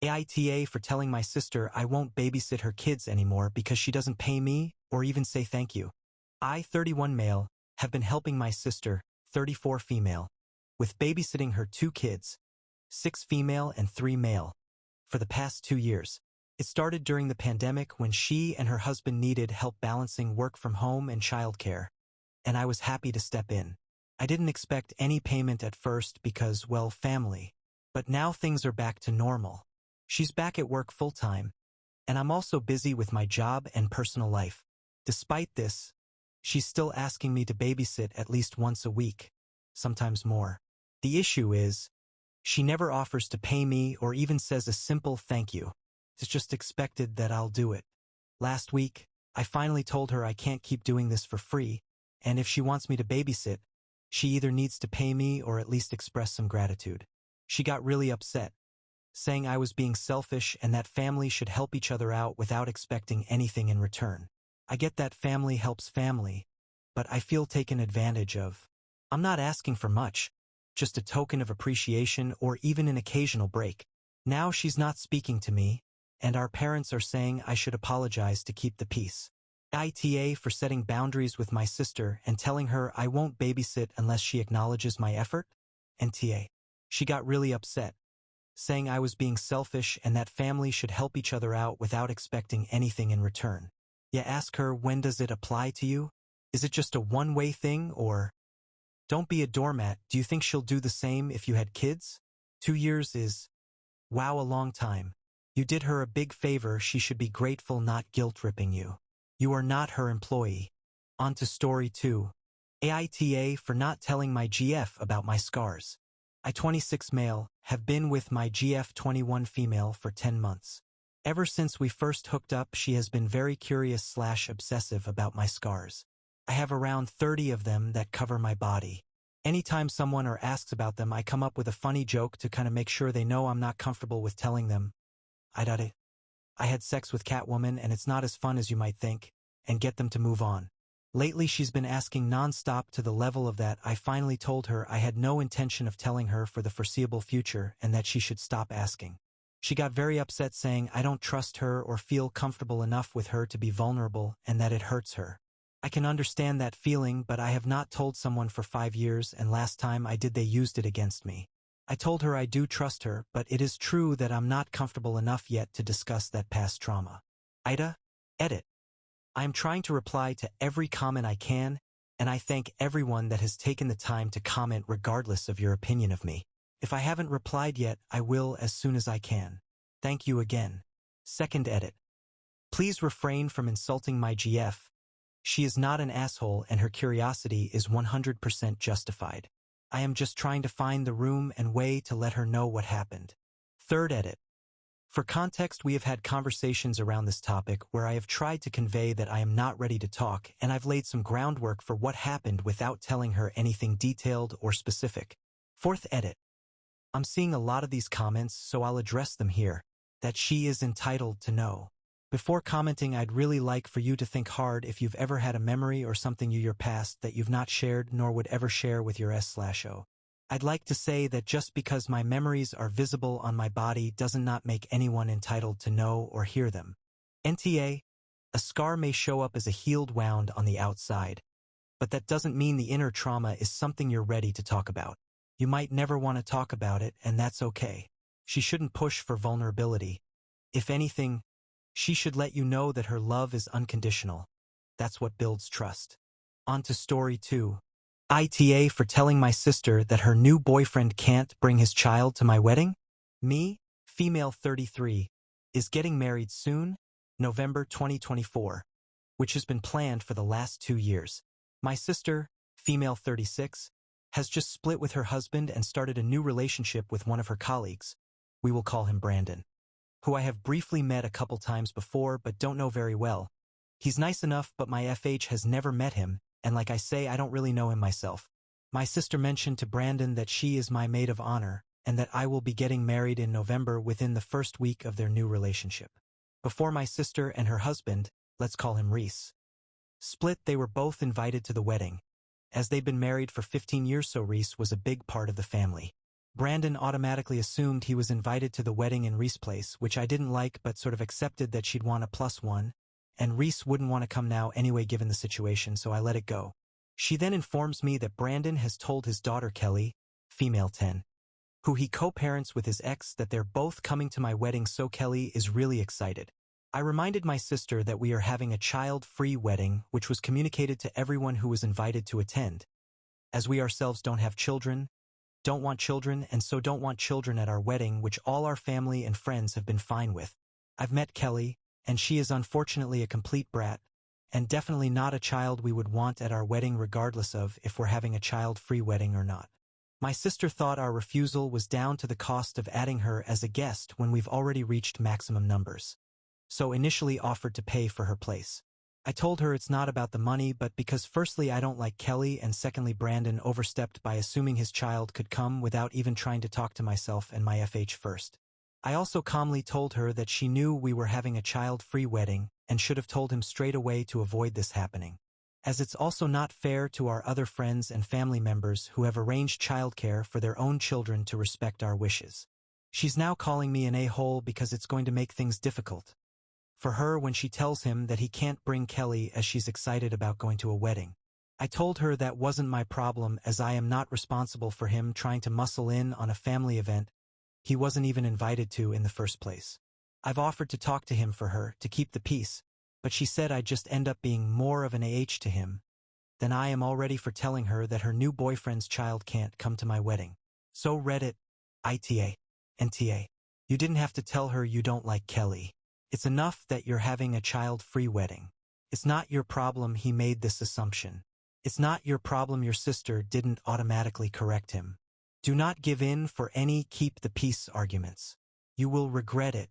AITA for telling my sister I won't babysit her kids anymore because she doesn't pay me or even say thank you. I, 31 male, have been helping my sister, 34 female, with babysitting her 2 kids, 6 female and 3 male, for the past 2 years. It started during the pandemic when she and her husband needed help balancing work from home and childcare, and I was happy to step in. I didn't expect any payment at first because, well, family. But now things are back to normal. She's back at work full-time, and I'm also busy with my job and personal life. Despite this, she's still asking me to babysit at least once a week, sometimes more. The issue is, she never offers to pay me or even says a simple thank you. It's just expected that I'll do it. Last week, I finally told her I can't keep doing this for free, and if she wants me to babysit, she either needs to pay me or at least express some gratitude. She got really upset, saying I was being selfish and that family should help each other out without expecting anything in return. I get that family helps family, but I feel taken advantage of. I'm not asking for much, just a token of appreciation or even an occasional break. Now she's not speaking to me, and our parents are saying I should apologize to keep the peace. ITA for setting boundaries with my sister and telling her I won't babysit unless she acknowledges my effort? NTA. She got really upset, saying I was being selfish and that family should help each other out without expecting anything in return. You ask her, when does it apply to you? Is it just a one-way thing, or? Don't be a doormat. Do you think she'll do the same if you had kids? 2 years is, wow, a long time. You did her a big favor. She should be grateful, not guilt-tripping you. You are not her employee. On to story 2. AITA for not telling my GF about my scars. I, 26 male, have been with my GF, 21 female, for 10 months. Ever since we first hooked up, she has been very curious/obsessive about my scars. I have around 30 of them that cover my body. Anytime someone asks about them, I come up with a funny joke to kind of make sure they know I'm not comfortable with telling them. I had sex with Catwoman and it's not as fun as you might think, and get them to move on. Lately she's been asking non-stop to the level of that I finally told her I had no intention of telling her for the foreseeable future and that she should stop asking. She got very upset, saying I don't trust her or feel comfortable enough with her to be vulnerable and that it hurts her. I can understand that feeling, but I have not told someone for 5 years, and last time I did they used it against me. I told her I do trust her, but it is true that I'm not comfortable enough yet to discuss that past trauma. AITA, edit. I am trying to reply to every comment I can, and I thank everyone that has taken the time to comment regardless of your opinion of me. If I haven't replied yet, I will as soon as I can. Thank you again. Second edit. Please refrain from insulting my GF. She is not an asshole and her curiosity is 100% justified. I am just trying to find the room and way to let her know what happened. Third edit. For context, we have had conversations around this topic where I have tried to convey that I am not ready to talk, and I've laid some groundwork for what happened without telling her anything detailed or specific. Fourth edit. I'm seeing a lot of these comments, so I'll address them here, that she is entitled to know. Before commenting, I'd really like for you to think hard if you've ever had a memory or something in your past that you've not shared nor would ever share with your S/O. I'd like to say that just because my memories are visible on my body does not make anyone entitled to know or hear them. NTA, a scar may show up as a healed wound on the outside, but that doesn't mean the inner trauma is something you're ready to talk about. You might never want to talk about it, and that's okay. She shouldn't push for vulnerability. If anything, she should let you know that her love is unconditional. That's what builds trust. On to story 2. ITA for telling my sister that her new boyfriend can't bring his child to my wedding? Me, female 33, is getting married soon, November 2024, which has been planned for the last 2 years. My sister, female 36, has just split with her husband and started a new relationship with one of her colleagues. We will call him Brandon, who I have briefly met a couple times before but don't know very well. He's nice enough, but my FH has never met him, and like I say, I don't really know him myself. My sister mentioned to Brandon that she is my maid of honor and that I will be getting married in November within the first week of their new relationship. Before my sister and her husband, let's call him Reese, split, they were both invited to the wedding. As they'd been married for 15 years, so Reese was a big part of the family. Brandon automatically assumed he was invited to the wedding in Reese's place, which I didn't like but sort of accepted that she'd want a +1, and Reese wouldn't want to come now anyway given the situation, so I let it go. She then informs me that Brandon has told his daughter Kelly, female 10, who he co-parents with his ex, that they're both coming to my wedding, so Kelly is really excited. I reminded my sister that we are having a child-free wedding, which was communicated to everyone who was invited to attend, as we ourselves don't have children, don't want children, and so don't want children at our wedding, which all our family and friends have been fine with. I've met Kelly, and she is unfortunately a complete brat, and definitely not a child we would want at our wedding regardless of if we're having a child-free wedding or not. My sister thought our refusal was down to the cost of adding her as a guest when we've already reached maximum numbers, so initially offered to pay for her place. I told her it's not about the money, but because firstly I don't like Kelly, and secondly Brandon overstepped by assuming his child could come without even trying to talk to myself and my FH first. I also calmly told her that she knew we were having a child-free wedding and should have told him straight away to avoid this happening, as it's also not fair to our other friends and family members who have arranged childcare for their own children to respect our wishes. She's now calling me an a-hole because it's going to make things difficult for her when she tells him that he can't bring Kelly as she's excited about going to a wedding. I told her that wasn't my problem, as I am not responsible for him trying to muscle in on a family event he wasn't even invited to in the first place. I've offered to talk to him for her, to keep the peace, but she said I'd just end up being more of an to him than I am already for telling her that her new boyfriend's child can't come to my wedding. So Reddit, ITA, NTA. You didn't have to tell her you don't like Kelly. It's enough that you're having a child-free wedding. It's not your problem he made this assumption. It's not your problem your sister didn't automatically correct him. Do not give in for any keep the peace arguments. You will regret it.